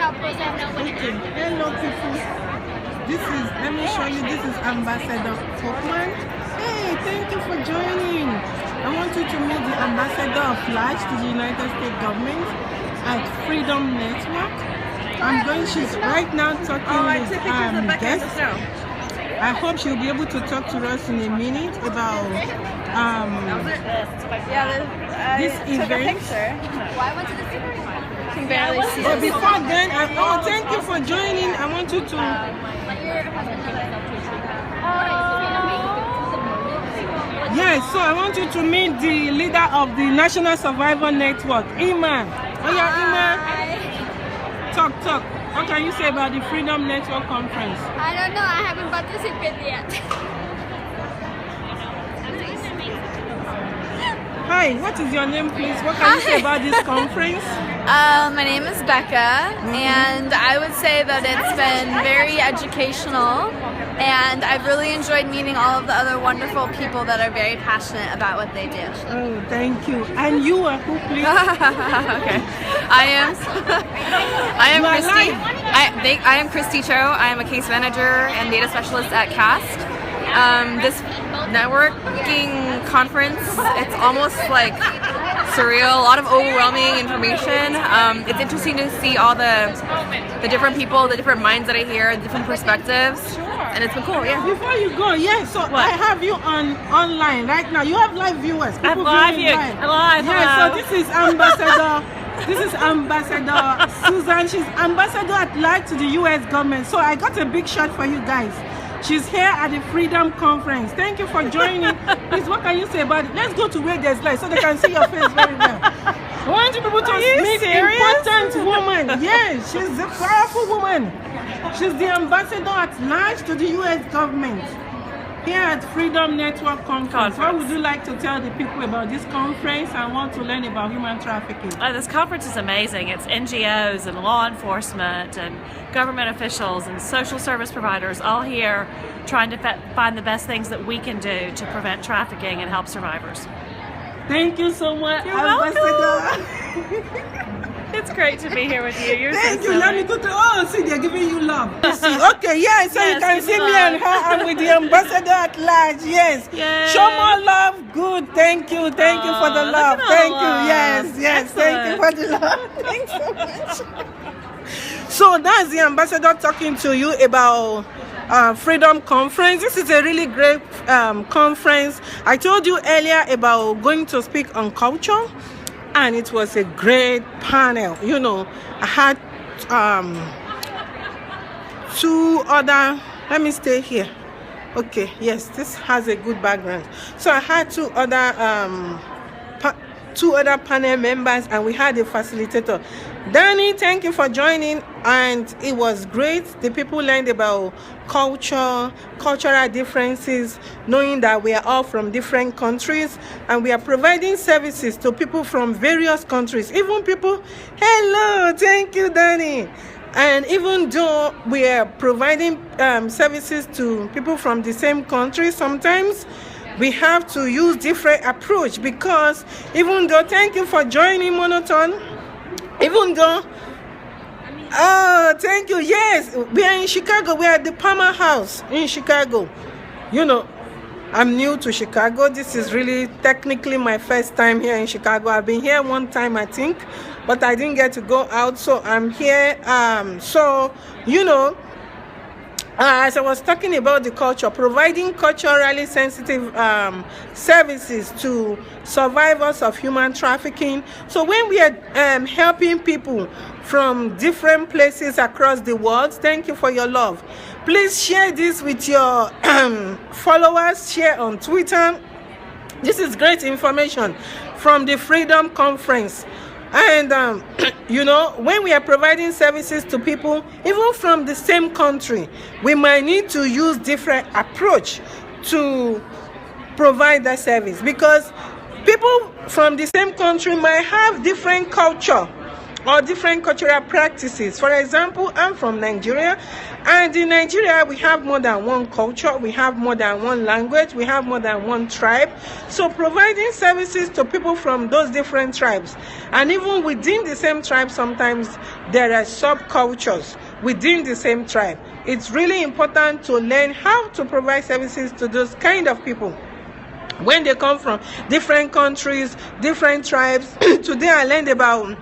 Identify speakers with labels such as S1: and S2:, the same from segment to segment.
S1: Okay. Hello, people. Let me show you, this is Ambassador Coppedge. Hey, thank you for joining. I want you to meet the Ambassador of Flash to the United States government at Freedom Network. She's right now talking with guests. I hope she'll be able to talk to us in a minute about this event.
S2: Why went to the Super Bowl? I can barely see.
S1: But before then, thank you for joining. I want you to. Yes, so I want you to meet the leader of the National Survivor Network, Ima. Oh yeah, Ima. Talk. What can you say about the Freedom Network Conference?
S2: I don't know. I haven't participated yet.
S1: Hi, what is your name, please? What can you say about this conference?
S2: My name is Becca, and I would say that it's been very educational, and I've really enjoyed meeting all of the other wonderful people that are very passionate about what they do.
S1: Oh, thank you. And you are who, please?
S2: Okay. I am Christy. I am Christy Cho. I am a case manager and data specialist at CAST. This networking conference, it's almost like surreal, a lot of overwhelming information. It's interesting to see all the different people, the different minds that I hear, the different perspectives, and it's been cool. Yeah.
S1: Before you go, so what? I have you online right now. You have live viewers.
S3: I'm live.
S1: Yeah, so this is Ambassador. This is Ambassador Susan. She's Ambassador at large to the U.S. government. So I got a big shot for you guys. She's here at the Freedom Conference. Thank you for joining. Please, what can you say about it? Let's go to where there's light so they can see your face very well. I want you people to meet an important woman. Yes, she's a powerful woman. She's the ambassador at large to the U.S. government. Here at Freedom Network Conference. What would you like to tell the people about this conference and want to learn about human trafficking?
S3: This conference is amazing. It's NGOs and law enforcement and government officials and social service providers all here trying to find the best things that we can do to prevent trafficking and help survivors.
S1: Thank you so much,
S3: You're
S1: Ambassador.
S3: It's great to be here with you.
S1: Thank you. Let me go to. See, they're giving you love. Okay, yeah, so you can see me and her. I'm with the ambassador at large. Yes. Show more love. Good. Thank you. Thank you for the love. Thank you. Yes. Thank you for the love. Thanks so much. So that's the ambassador talking to you about Freedom Conference. This is a really great conference. I told you earlier about going to speak on culture. And it was a great panel. You know, I had two other, let me stay here. Okay, yes, this has a good background. So I had two other panel members, and we had a facilitator. Danny, thank you for joining, and it was great. The people learned about cultural differences, knowing that we are all from different countries, and we are providing services to people from various countries, even people. Hello, thank you, Danny. And even though we are providing services to people from the same country, sometimes we have to use different approach, because even though, thank you for joining, Monotone. Even though, thank you. Yes, we are in Chicago. We are at the Palmer House in Chicago. You know, I'm new to Chicago. This is really technically my first time here in Chicago. I've been here one time, I think, but I didn't get to go out, so I'm here. So, you know, as I was talking about the culture, providing culturally sensitive services to survivors of human trafficking. So when we are helping people from different places across the world, thank you for your love. Please share this with your followers, share on Twitter. This is great information from the Freedom Conference. And, you know, when we are providing services to people, even from the same country, we might need to use different approach to provide that service, because people from the same country might have different culture or different cultural practices. For example, I'm from Nigeria, and in Nigeria we have more than one culture, we have more than one language, we have more than one tribe. So providing services to people from those different tribes, and even within the same tribe, sometimes there are subcultures within the same tribe. It's really important to learn how to provide services to those kind of people when they come from different countries, different tribes. Today I learned about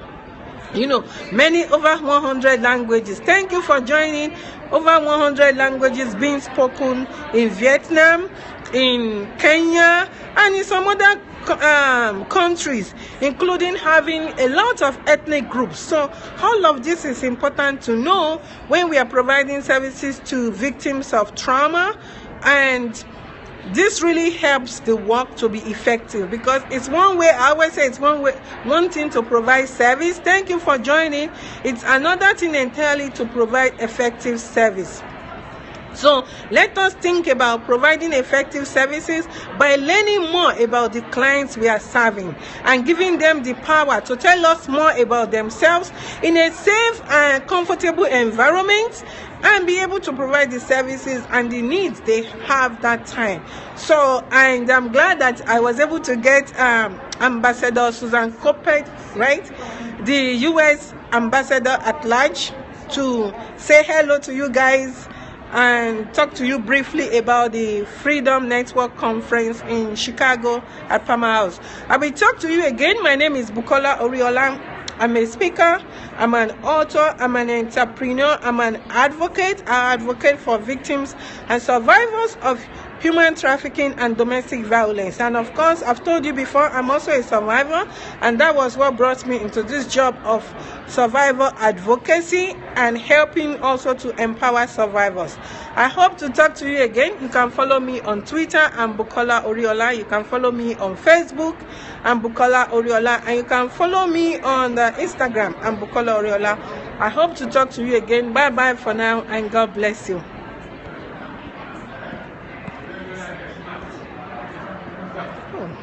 S1: many over 100 languages. Thank you for joining. Over 100 languages being spoken in Vietnam, in Kenya, and in some other countries, including having a lot of ethnic groups. So all of this is important to know when we are providing services to victims of trauma, and this really helps the work to be effective, because it's one way. I always say it's one thing to provide service. Thank you for joining. It's another thing entirely to provide effective service. So let us think about providing effective services by learning more about the clients we are serving and giving them the power to tell us more about themselves in a safe and comfortable environment, and be able to provide the services and the needs they have that time. So, and I'm glad that I was able to get Ambassador Susan Coppedge, right, the U.S. Ambassador at large, to say hello to you guys and talk to you briefly about the Freedom Network Conference in Chicago at Palmer House. I will talk to you again. My name is Bukola Oriola. I'm a speaker, I'm an author, I'm an entrepreneur, I'm an advocate. I advocate for victims and survivors of human trafficking and domestic violence. And of course, I've told you before, I'm also a survivor, and that was what brought me into this job of survivor advocacy and helping also to empower survivors. I hope to talk to you again. You can follow me on Twitter, I'm Bukola Oriola. You can follow me on Facebook, I'm Bukola Oriola, and you can follow me on Instagram, I'm Bukola Oriola. I hope to talk to you again. Bye bye for now, and God bless you. Oh.